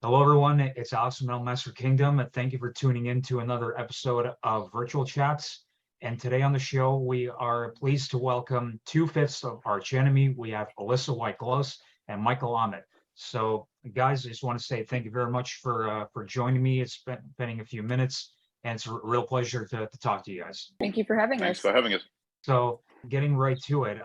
Hello, everyone. It's Alex from Master Kingdom, and thank you for tuning in to another episode of Virtual Chats. And today on the show, we are pleased to welcome two-fifths of Arch Enemy. We have Alissa White-Gluz and Michael Amott. So, guys, I just want to say thank you very much for joining me. It's been spending a few minutes, and it's a real pleasure to talk to you guys. Thank you for having us. Thanks for having us. So, getting right to it,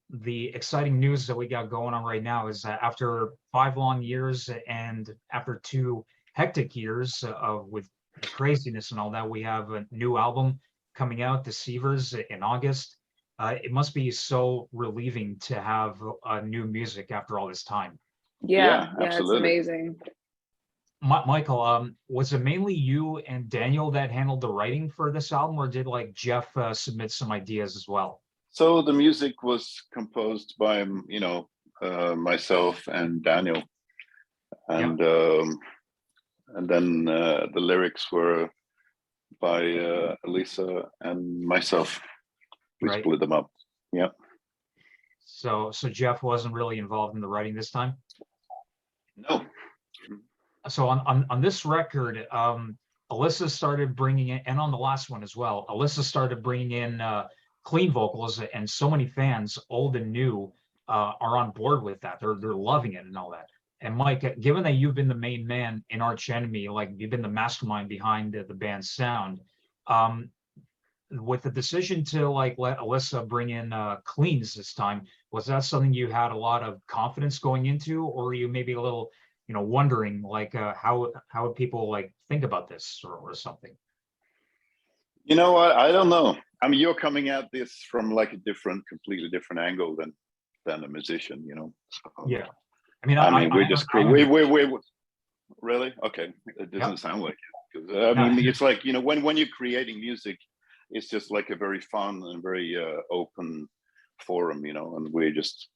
the exciting news that we got going on right now is that after 5 long years and after 2 hectic years with craziness and all that, we have a new album coming out, Deceivers, in August. It must be so relieving to have new music after all this time. Yeah, it's absolutely. amazing. Michael, was it mainly you and Daniel that handled the writing for this album, or did like Jeff submit some ideas as well? So the music was composed by myself and Daniel, and then the lyrics were by Alissa and myself. We split them up. Yeah. So Jeff wasn't really involved in the writing this time? No. So on this record, Alissa started bringing in, and on the last one as well, Alissa started bringing in clean vocals, and so many fans, old and new, are on board with that. They're loving it and all that. And Mike, given that you've been the main man in Arch Enemy, like you've been the mastermind behind the band's sound, with the decision to like let Alissa bring in cleans this time, was that something you had a lot of confidence going into, or were you maybe a little, wondering like how would people like think about this or something? You know what? I don't know. I mean, you're coming at this from like a completely different angle than a musician, So, yeah. we really okay. It doesn't sound like it. 'Cause, I mean, it's like when you're creating music, it's just like a very fun and very open forum, and we're just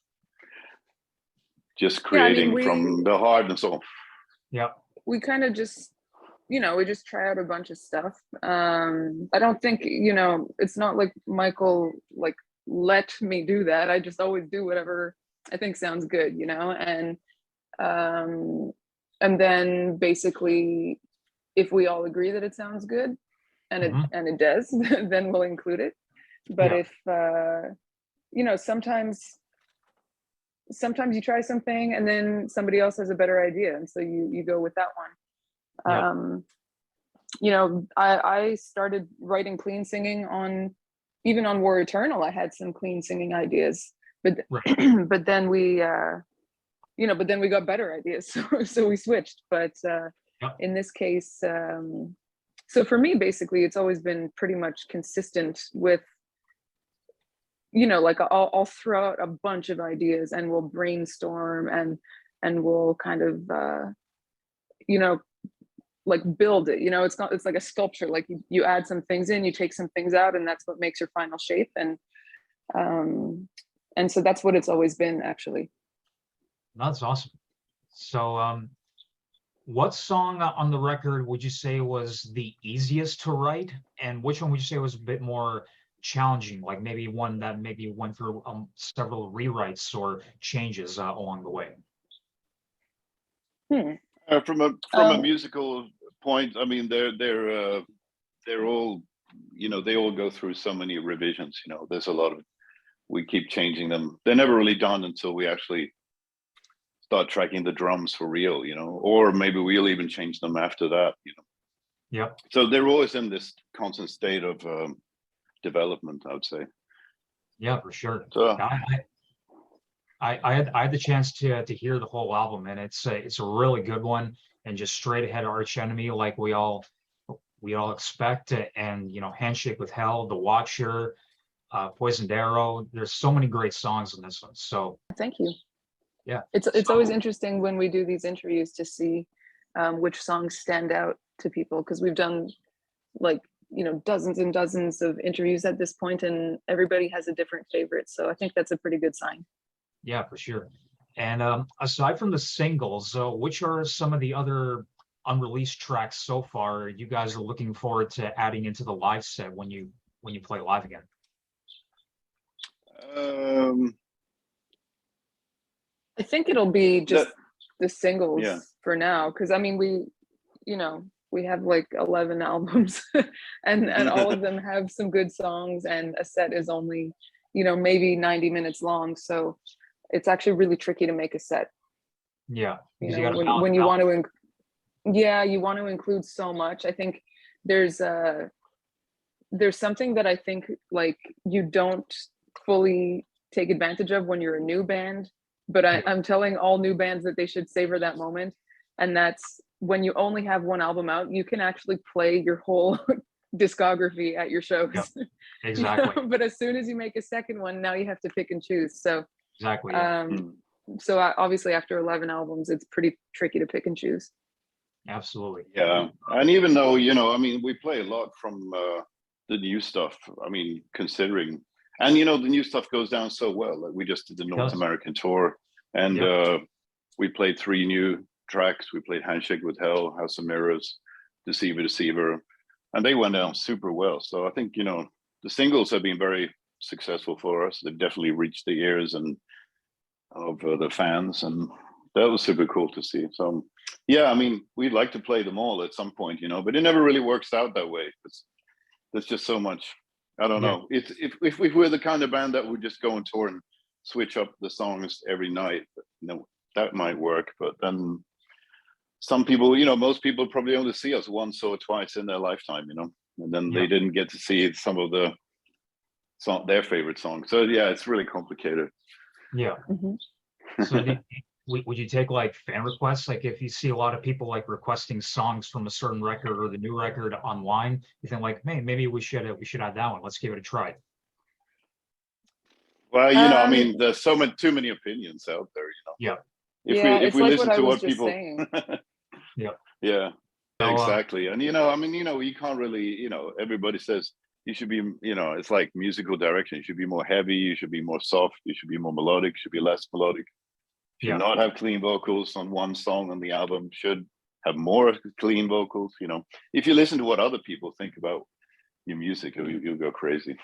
creating from the heart and soul. Yeah. We kind of just, we just try out a bunch of stuff. I don't think, it's not like Michael like let me do that. I just always do whatever I think sounds good, and then basically if we all agree that it sounds good and it does, then we'll include it. But if sometimes you try something and then somebody else has a better idea, and so you go with that one. I started writing clean singing even on War Eternal. I had some clean singing ideas, but but then we got better ideas, so we switched. But in this case, so for me, basically, it's always been pretty much consistent with, like I'll throw out a bunch of ideas and we'll brainstorm and we'll kind of like build it. It's like a sculpture. Like you add some things in, you take some things out, and that's what makes your final shape. And so that's what it's always been, actually. That's awesome. So what song on the record would you say was the easiest to write, and which one would you say was a bit more challenging, like maybe one that maybe went through several rewrites or changes along the way? From a musical point, I mean, they're all, they all go through so many revisions. There's a lot of, we keep changing them. They're never really done until we actually start tracking the drums for real, or maybe we'll even change them after that. Yeah. So they're always in this constant state of development, I would say. Yeah, for sure. So, I had the chance to hear the whole album, and it's a really good one, and just straight ahead Arch Enemy, like we all expect. And Handshake with Hell, The Watcher, Poisoned Arrow. There's so many great songs in this one. So thank you. Yeah, it's always interesting when we do these interviews to see which songs stand out to people, because we've done like dozens and dozens of interviews at this point, and everybody has a different favorite. So I think that's a pretty good sign. Yeah, for sure. And aside from the singles, which are some of the other unreleased tracks so far you guys are looking forward to adding into the live set when you play live again? I think it'll be just the singles Yeah. for now, because I mean we have like 11 albums and all of them have some good songs, and a set is only maybe 90 minutes long, so it's actually really tricky to make a set. Yeah, because When you want to you want to include so much. I think there's something that I think like you don't fully take advantage of when you're a new band, but I'm telling all new bands that they should savor that moment, and that's when you only have one album out, you can actually play your whole discography at your shows. Yep, exactly. But as soon as you make a second one, now you have to pick and choose. So exactly. Yeah. So obviously after 11 albums, it's pretty tricky to pick and choose. Absolutely. Yeah, and even though I mean, we play a lot from the new stuff. I mean, considering, and the new stuff goes down so well. Like we just did the North American tour, and we played 3 new tracks. We played Handshake with Hell, House of Mirrors, Deceiver, and they went down super well. So I think the singles have been very successful for us. They've definitely reached the ears and of the fans, and that was super cool to see. So yeah, I mean, we'd like to play them all at some point, but it never really works out that way. There's just so much. I don't know. It's if we're the kind of band that would just go on tour and switch up the songs every night, that might work. But then some people, most people probably only see us once or twice in their lifetime, and then they didn't get to see some of their favorite songs. So yeah, it's really complicated. Yeah. So would you take like fan requests? Like if you see a lot of people like requesting songs from a certain record or the new record online, you think like, hey, maybe we should add that one. Let's give it a try. Well, I mean, there's too many opinions out there, Yeah. If we like listen to what people Yeah. Exactly. And I mean, you can't really, everybody says you should be, it's like musical direction. You should be more heavy, you should be more soft, you should be more melodic, you should be less melodic. Should not have clean vocals on one song on the album, should have more clean vocals. If you listen to what other people think about your music, you'll go crazy.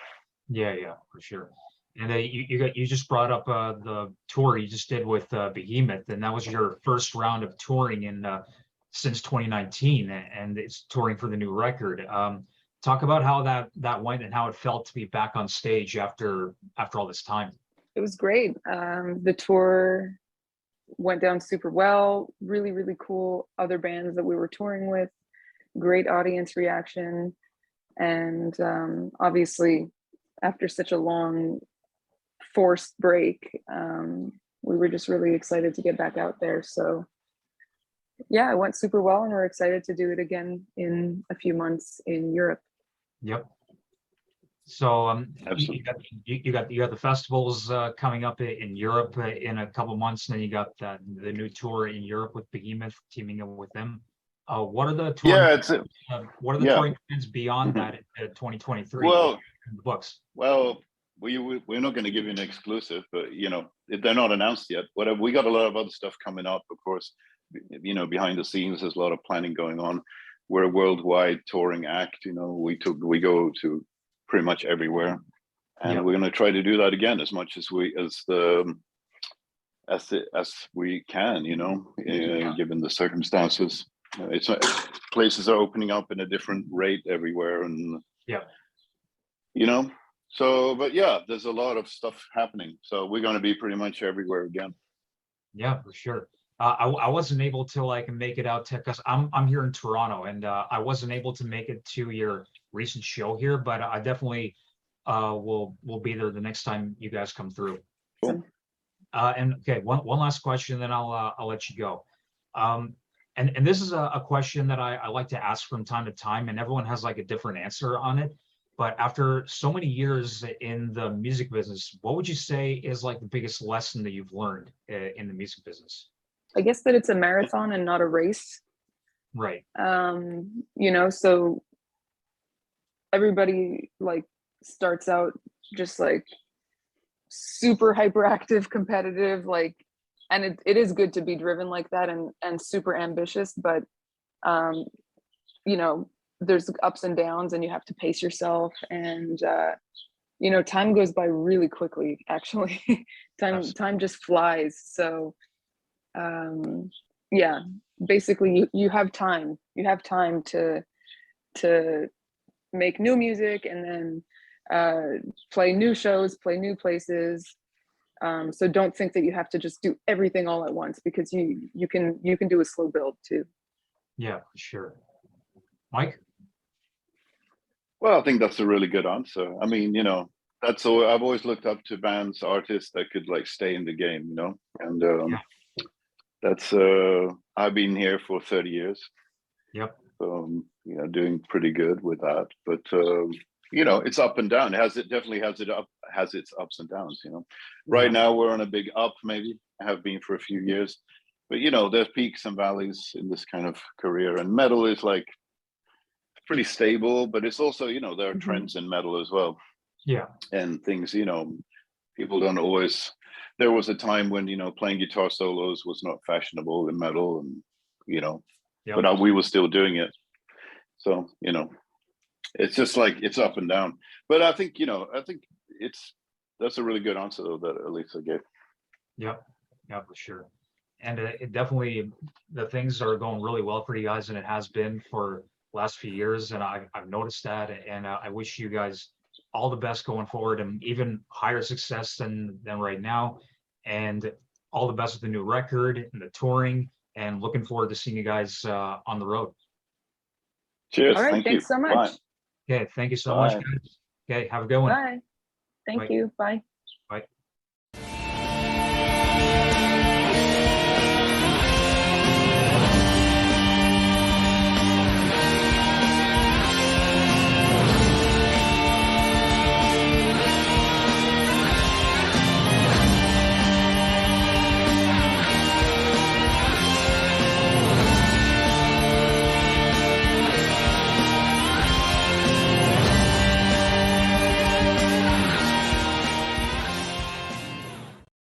Yeah, for sure. And you just brought up the tour you just did with Behemoth, and that was your first round of touring in since 2019, and it's touring for the new record. Talk about how that went and how it felt to be back on stage after all this time. It was great. The tour went down super well. Really, really cool other bands that we were touring with. Great audience reaction, and obviously, after such a long forced break, we were just really excited to get back out there. So yeah, it went super well, and we're excited to do it again in a few months in Europe. Yep. So you got the festivals coming up in Europe in a couple months, and then you got the new tour in Europe with Behemoth, teaming up with them. What are the touring, what are the touring plans beyond that in 2023? Well, in the books. Well, we're not going to give you an exclusive, but they're not announced yet. Whatever, we got a lot of other stuff coming up, of course. Behind the scenes, there's a lot of planning going on. We're a worldwide touring act. We go to pretty much everywhere, and we're going to try to do that again as much as we can. Given the circumstances, places are opening up in a different rate everywhere, and So, but yeah, there's a lot of stuff happening. So we're going to be pretty much everywhere again. Yeah, for sure. I wasn't able to make it out to, because I'm here in Toronto, and I wasn't able to make it to your recent show here, but I definitely will be there the next time you guys come through. Cool. And okay, one last question, then I'll let you go. And this is a question that I like to ask from time to time, and everyone has a different answer on it. But after so many years in the music business, what would you say is the biggest lesson that you've learned in the music business? I guess that it's a marathon and not a race. Right. So everybody starts out just super hyperactive, competitive, and it is good to be driven like that and super ambitious, but there's ups and downs, and you have to pace yourself, and time goes by really quickly, actually. time just flies. So yeah, basically you have time. You have time to make new music and then play new shows, play new places. So don't think that you have to just do everything all at once, because you can do a slow build too. Yeah, for sure. Mike? Well, I think that's a really good answer. I mean, you know, that's all. I've always looked up to bands, artists that could like stay in the game, you know, and that's I've been here for 30 years. Yep. You know, doing pretty good with that, but you know, it's up and down. It definitely has its ups and downs, you know. Right now we're on a big up, maybe have been for a few years, but you know, there's peaks and valleys in this kind of career, and metal is like pretty stable, but it's also, you know, there are trends in metal as well. Yeah. And things, you know, people don't always, there was a time when, you know, playing guitar solos was not fashionable in metal, and, you know, but we were still doing it. So, you know, it's just like, it's up and down. But I think, you know, that's a really good answer though that Alissa gave. Yep. Yeah, for sure. And it definitely, the things are going really well for you guys, and it has been for last few years, and I've noticed that, and I wish you guys all the best going forward, and even higher success than right now, and all the best with the new record and the touring, and looking forward to seeing you guys on the road. Cheers. All right, thank thanks you so much. Okay, thank you so much, guys. Okay, have a good one. Bye. Thank you. Bye.